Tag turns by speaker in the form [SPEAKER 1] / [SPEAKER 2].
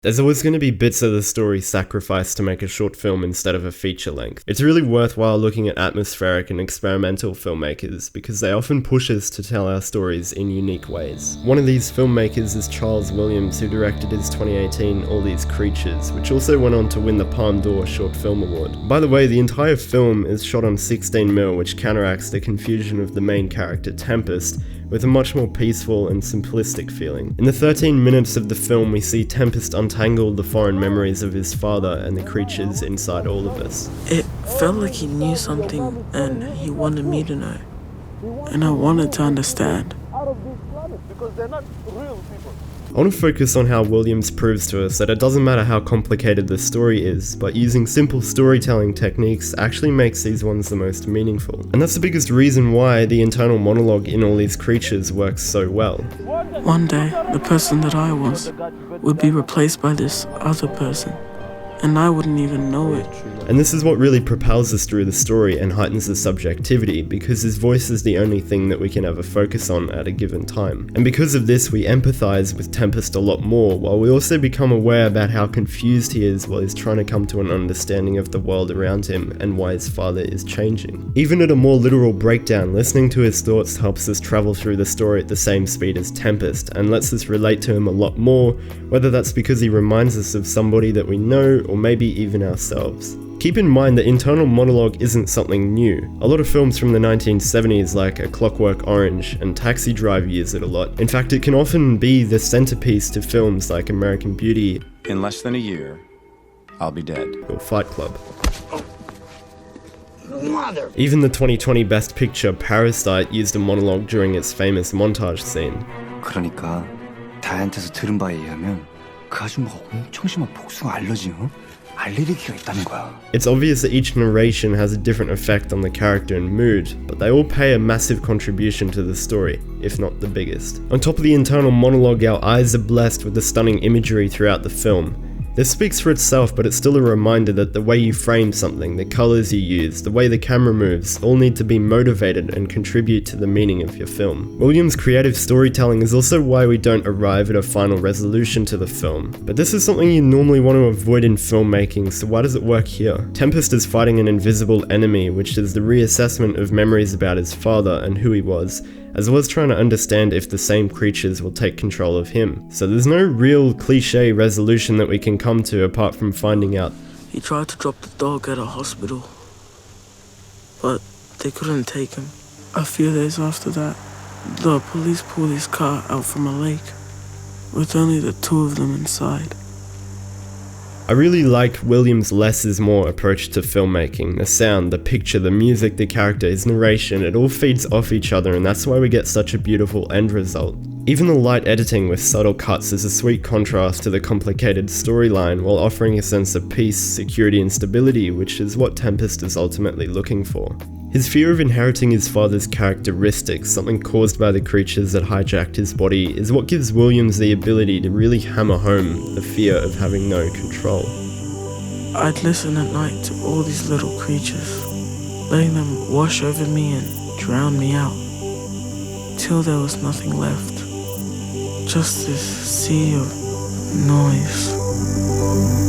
[SPEAKER 1] There's always going to be bits of the story sacrificed to make a short film instead of a feature length. It's really worthwhile looking at atmospheric and experimental filmmakers because they often push us to tell our stories in unique ways. One of these filmmakers is Charles Williams, who directed his 2018 All These Creatures, which also went on to win the Palme d'Or Short Film Award. By the way, the entire film is shot on 16mm, which counteracts the confusion of the main character Tempest, with a much more peaceful and simplistic feeling. In the 13 minutes of the film, we see Tempest untangle the foreign memories of his father and the creatures inside all of us.
[SPEAKER 2] It felt like he knew something and he wanted me to know. And I wanted to understand.
[SPEAKER 3] Because they're not real people.
[SPEAKER 1] I want to focus on how Williams proves to us that it doesn't matter how complicated the story is, but using simple storytelling techniques actually makes these ones the most meaningful. And that's the biggest reason why the internal monologue in All These Creatures works so well.
[SPEAKER 2] One day, the person that I was would be replaced by this other person, and I wouldn't even know it.
[SPEAKER 1] And this is what really propels us through the story and heightens the subjectivity, because his voice is the only thing that we can ever focus on at a given time. And because of this, we empathize with Tempest a lot more, while we also become aware about how confused he is while he's trying to come to an understanding of the world around him and why his father is changing. Even at a more literal breakdown, listening to his thoughts helps us travel through the story at the same speed as Tempest, and lets us relate to him a lot more, whether that's because he reminds us of somebody that we know, or maybe even ourselves. Keep in mind that internal monologue isn't something new. A lot of films from the 1970s like A Clockwork Orange and Taxi Driver use it a lot. In fact, it can often be the centerpiece to films like American Beauty.
[SPEAKER 4] In less than a year, I'll be dead.
[SPEAKER 1] Or Fight Club. Even the 2020 Best Picture Parasite used a monologue during its famous montage scene.
[SPEAKER 5] 그러니까 다한테서 들은 바에 의하면 그 아줌마가 엄청 심한 복숭아 알러지, 알레르기가 있다는 거야.
[SPEAKER 1] It's obvious that each narration has a different effect on the character and mood, but they all pay a massive contribution to the story, if not the biggest. On top of the internal monologue, our eyes are blessed with the stunning imagery throughout the film. This speaks for itself, but it's still a reminder that the way you frame something, the colors you use, the way the camera moves, all need to be motivated and contribute to the meaning of your film. Williams' creative storytelling is also why we don't arrive at a final resolution to the film. But this is something you normally want to avoid in filmmaking, so why does it work here? Tempest is fighting an invisible enemy, which is the reassessment of memories about his father and who he was, as well as trying to understand if the same creatures will take control of him. So there's no real cliche resolution that we can come to apart from finding out.
[SPEAKER 2] He tried to drop the dog at a hospital, but they couldn't take him. A few days after that, the police pulled his car out from a lake, with only the two of them inside.
[SPEAKER 1] I really like Williams' less is more approach to filmmaking. The sound, the picture, the music, the character, his narration, it all feeds off each other, and that's why we get such a beautiful end result. Even the light editing with subtle cuts is a sweet contrast to the complicated storyline, while offering a sense of peace, security and stability, which is what Tempest is ultimately looking for. His fear of inheriting his father's characteristics, something caused by the creatures that hijacked his body, is what gives Williams the ability to really hammer home the fear of having no control.
[SPEAKER 2] I'd listen at night to all these little creatures, letting them wash over me and drown me out, till there was nothing left. Just this sea of noise.